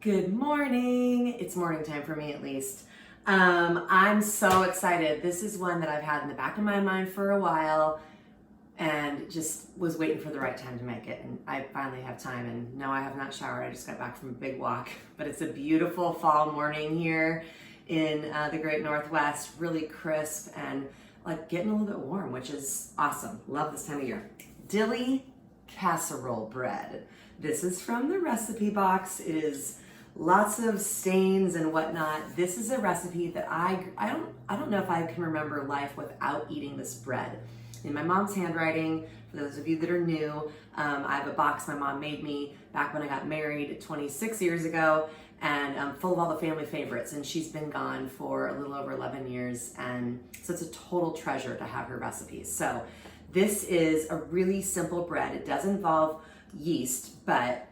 Good morning. It's morning time for me at least. I'm so excited. This is one that I've had in the back of my mind for a while and just was waiting for the right time to make it. And I finally have time, and no, I have not showered. I just got back from a big walk, but it's a beautiful fall morning here in the great Northwest, really crisp and like getting a little bit warm, which is awesome. Love this time of year. Dilly Casserole bread. This is from the recipe box. It is lots of stains and whatnot. This is a recipe that I don't know if I can remember life without eating this bread. In my mom's handwriting, for those of you that are new, I have a box my mom made me back when I got married 26 years ago, and full of all the family favorites, and she's been gone for a little over 11 years, and so it's a total treasure to have her recipes. So this is a really simple bread. It does involve yeast, but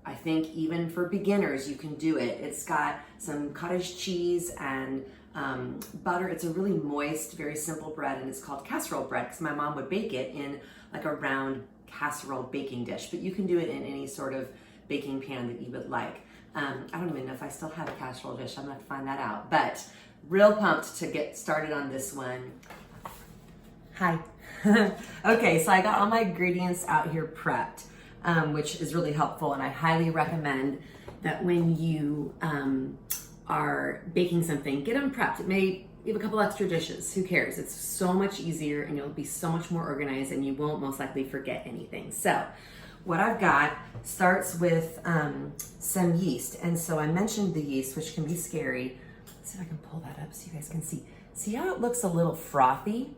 I think even for beginners, you can do it. It's got some cottage cheese and butter. It's a really moist, very simple bread, and it's called casserole bread because my mom would bake it in like a round casserole baking dish, but you can do it in any sort of baking pan that you would like. I don't even know if I still have a casserole dish. I'm gonna have to find that out, but real pumped to get started on this one. Hi. Okay, so I got all my ingredients out here prepped, which is really helpful, and I highly recommend that when you are baking something, get them prepped. It may you have a couple extra dishes, who cares? It's so much easier and you'll be so much more organized and you won't most likely forget anything. So what I've got starts with some yeast, and so I mentioned the yeast, which can be scary. Let's see if I can pull that up so you guys can see. See how it looks a little frothy?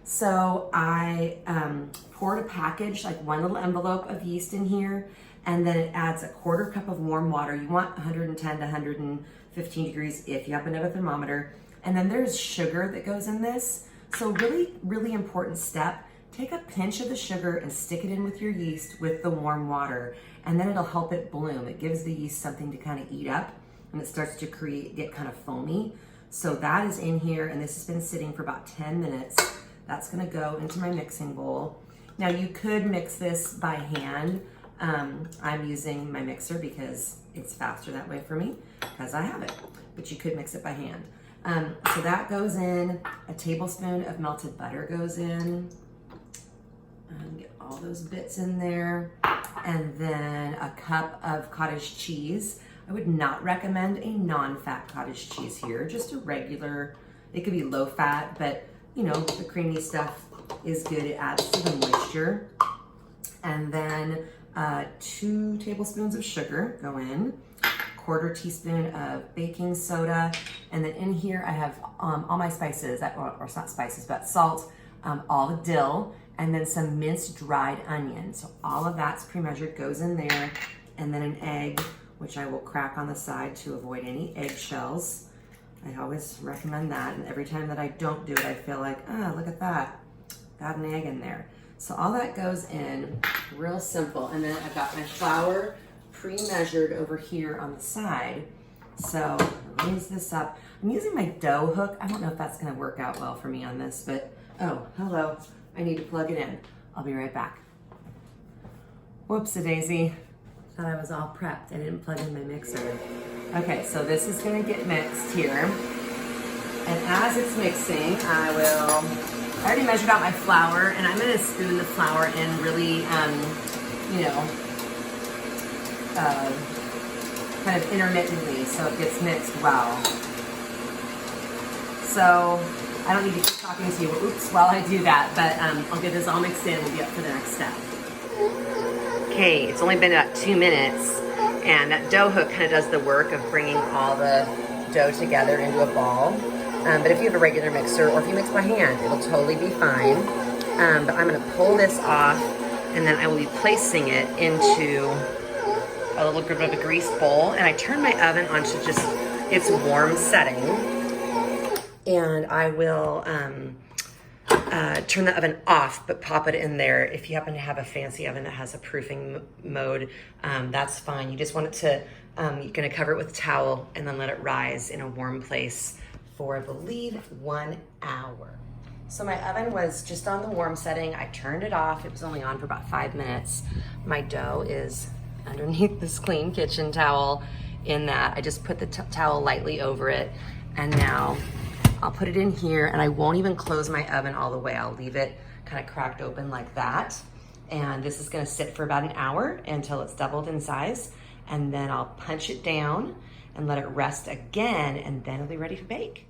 So I poured a package, like one little envelope of yeast in here, and then it adds a quarter cup of warm water. You want 110 to 115 degrees if you happen to have a thermometer. And then there's sugar that goes in this. So really, really important step. Take a pinch of the sugar and stick it in with your yeast with the warm water, and then it'll help it bloom. It gives the yeast something to kind of eat up, and it starts to get kind of foamy. So that is in here, and this has been sitting for about 10 minutes. That's gonna go into my mixing bowl. Now you could mix this by hand. I'm using my mixer because it's faster that way for me, because I have it, but you could mix it by hand. So that goes in, a tablespoon of melted butter goes in, and get all those bits in there, and then a cup of cottage cheese. I would not recommend a non-fat cottage cheese here, just a regular, it could be low fat, but you know, the creamy stuff is good. It adds to the moisture. And then 2 tablespoons of sugar go in, quarter teaspoon of baking soda, and then in here I have all my spices, or it's not spices, but salt, all the dill, and then some minced dried onion. So all of that's pre-measured, goes in there, and then an egg, which I will crack on the side to avoid any eggshells. I always recommend that, and every time that I don't do it, I feel like, oh, look at that, got an egg in there. So all that goes in, real simple. And then I've got my flour pre-measured over here on the side. So I'll raise this up. I'm using my dough hook. I don't know if that's gonna work out well for me on this, but, oh, hello, I need to plug it in. I'll be right back. Whoops-a-daisy. Thought I was all prepped. I didn't plug in my mixer. Okay, so this is gonna get mixed here. And as it's mixing, I already measured out my flour, and I'm gonna spoon the flour in really, kind of intermittently so it gets mixed well. So I don't need to keep talking to you, while I do that, but I'll get this all mixed in. We'll be up for the next step. Okay, it's only been about 2 minutes, and that dough hook kind of does the work of bringing all the dough together into a ball. But if you have a regular mixer, or if you mix by hand, it'll totally be fine. But I'm gonna pull this off, and then I will be placing it into a little bit of a greased bowl, and I turn my oven onto just its warm setting, and I will turn the oven off, but pop it in there. If you happen to have a fancy oven that has a proofing mode, that's fine. You just want it to, you're gonna cover it with a towel and then let it rise in a warm place for, I believe, 1 hour. So my oven was just on the warm setting. I turned it off. It was only on for about 5 minutes. My dough is underneath this clean kitchen towel, in that. I just put the towel lightly over it, and now I'll put it in here, and I won't even close my oven all the way. I'll leave it kind of cracked open like that. And this is gonna sit for about an hour until it's doubled in size, and then I'll punch it down and let it rest again, and then it'll be ready to bake.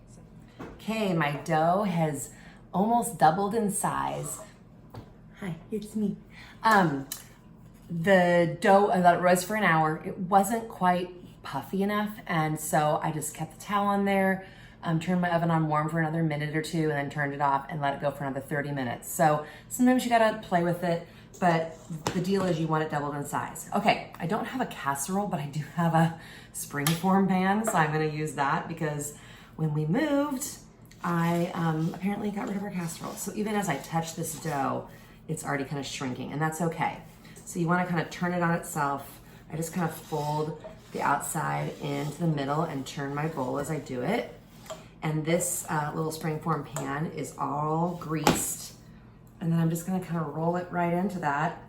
Okay, my dough has almost doubled in size. Hi, it's me. The dough, I let it rest for an hour. It wasn't quite puffy enough, and so I just kept the towel on there, turned my oven on warm for another minute or two, and then turned it off and let it go for another 30 minutes. So sometimes you gotta play with it, but the deal is you want it doubled in size. Okay, I don't have a casserole, but I do have a springform pan, so I'm gonna use that because when we moved, I apparently got rid of our casserole. So even as I touch this dough, it's already kind of shrinking, and that's okay. So you wanna kind of turn it on itself. I just kind of fold the outside into the middle and turn my bowl as I do it. And this little springform pan is all greased. And then I'm just gonna kind of roll it right into that,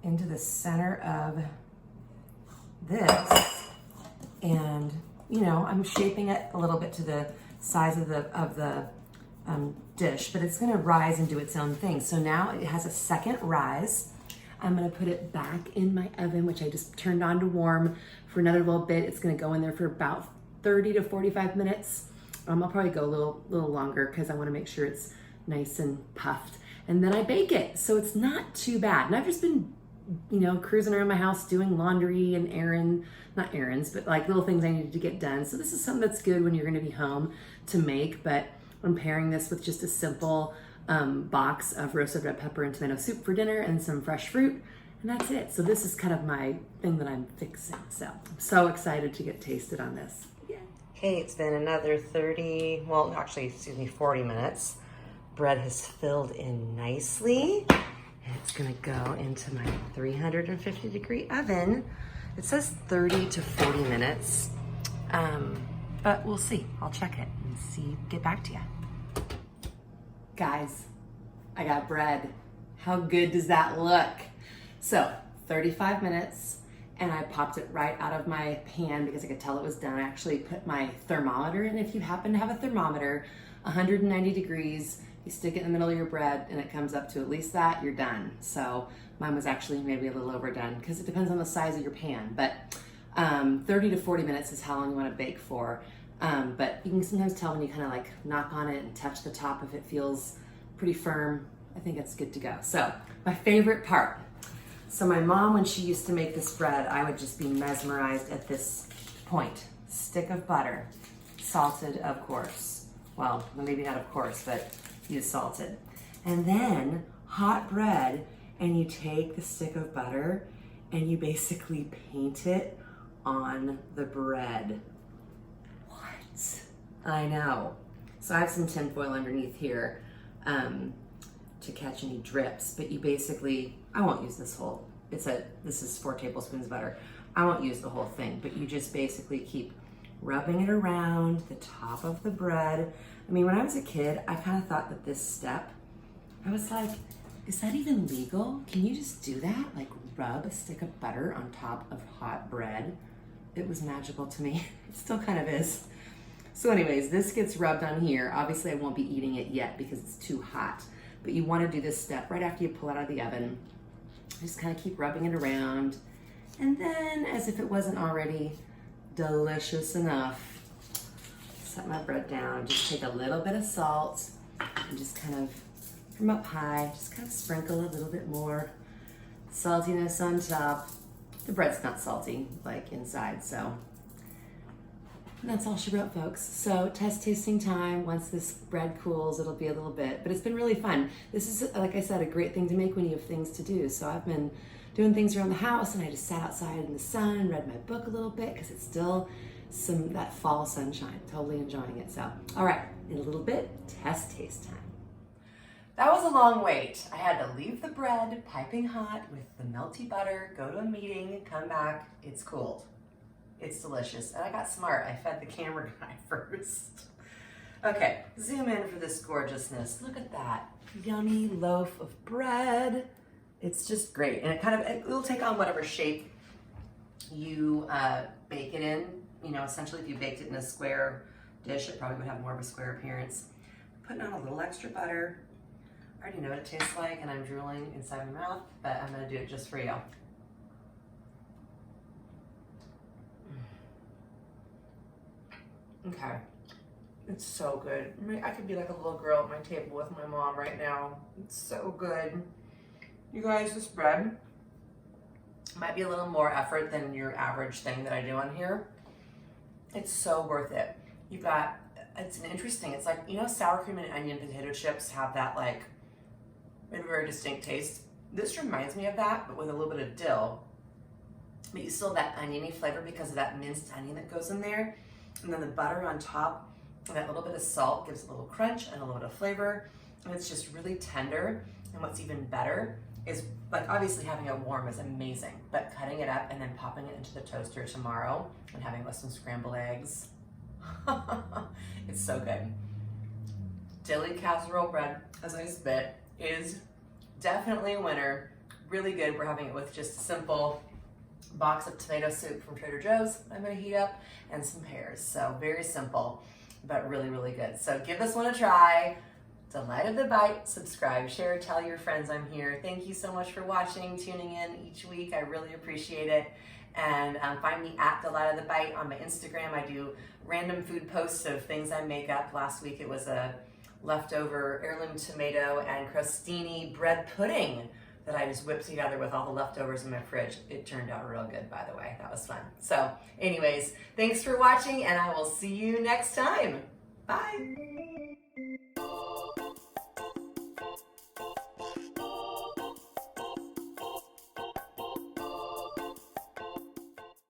into the center of this. And you know, I'm shaping it a little bit to the size of the dish, but it's gonna rise and do its own thing. So now it has a second rise. I'm gonna put it back in my oven, which I just turned on to warm for another little bit. It's gonna go in there for about 30 to 45 minutes. I'll probably go a little longer because I wanna make sure it's nice and puffed. And then I bake it, so it's not too bad. And I've just been, you know, cruising around my house doing laundry and not errands, but like little things I needed to get done. So this is something that's good when you're gonna be home to make, but I'm pairing this with just a simple box of roasted red pepper and tomato soup for dinner and some fresh fruit, and that's it. So this is kind of my thing that I'm fixing. So I'm so excited to get tasted on this. Yeah. Okay, it's been another 40 minutes. Bread has filled in nicely. And it's gonna go into my 350 degree oven. It says 30 to 40 minutes, but we'll see. I'll check it and get back to you. Guys, I got bread. How good does that look? So 35 minutes, and I popped it right out of my pan because I could tell it was done. I actually put my thermometer in. If you happen to have a thermometer, 190 degrees, you stick it in the middle of your bread and it comes up to at least that, you're done. So mine was actually maybe a little overdone because it depends on the size of your pan, but 30 to 40 minutes is how long you want to bake for. But you can sometimes tell when you kind of like knock on it and touch the top if it feels pretty firm. I think it's good to go. So my favorite part. So my mom, when she used to make this bread, I would just be mesmerized at this point. Stick of butter, salted of course. Well, maybe not of course, but use salted. And then hot bread, and you take the stick of butter and you basically paint it on the bread. I know. So I have some tin foil underneath here to catch any drips, but you basically, I won't use this whole, this is 4 tablespoons of butter. I won't use the whole thing, but you just basically keep rubbing it around the top of the bread. I mean, when I was a kid, I kind of thought that this step, I was like, is that even legal? Can you just do that? Like rub a stick of butter on top of hot bread? It was magical to me. It still kind of is. So anyways, this gets rubbed on here. Obviously I won't be eating it yet because it's too hot, but you want to do this step right after you pull it out of the oven. Just kind of keep rubbing it around. And then, as if it wasn't already delicious enough, set my bread down, just take a little bit of salt and just kind of, from up high, just kind of sprinkle a little bit more saltiness on top. The bread's not salty, like inside, so. And that's all she wrote, folks. So test tasting time. Once this bread cools, it'll be a little bit, but it's been really fun. This is, like I said, a great thing to make when you have things to do. So I've been doing things around the house, and I just sat outside in the sun and read my book a little bit because it's still that fall sunshine. Totally enjoying it. So, all right, in a little bit, test taste time. That was a long wait. I had to leave the bread piping hot with the melty butter, go to a meeting, come back, it's cooled. It's delicious. And I got smart. I fed the camera guy first. Okay, zoom in for this gorgeousness. Look at that yummy loaf of bread. It's just great. And it'll take on whatever shape you bake it in, you know, essentially if you baked it in a square dish, it probably would have more of a square appearance. Putting on a little extra butter. I already know what it tastes like and I'm drooling inside my mouth, but I'm gonna do it just for you. Okay, it's so good. I could be like a little girl at my table with my mom right now. It's so good. You guys, this bread might be a little more effort than your average thing that I do on here. It's so worth it. You got, it's like, you know, sour cream and onion potato chips have that like, maybe very distinct taste. This reminds me of that, but with a little bit of dill. But you still have that oniony flavor because of that minced onion that goes in there. And then the butter on top, and that little bit of salt gives a little crunch and a little bit of flavor. And it's just really tender. And what's even better is, like, obviously having it warm is amazing, but cutting it up and then popping it into the toaster tomorrow and having it with some scrambled eggs. It's so good. Dilly Casserole bread, as I spit, is definitely a winner. Really good. We're having it with just a simple box of tomato soup from Trader Joe's I'm gonna heat up and some pears. So very simple, but really, really good. So give this one a try. Delight of the Bite. Subscribe, share, tell your friends I'm here. Thank you so much for watching, tuning in each week. I really appreciate it. And find me at Delight of the Bite on my Instagram. I do random food posts of things I make up. Last week it was a leftover heirloom tomato and crostini bread pudding that I just whipped together with all the leftovers in my fridge. It turned out real good, by the way. That was fun. So anyways, thanks for watching and I will see you next time. Bye.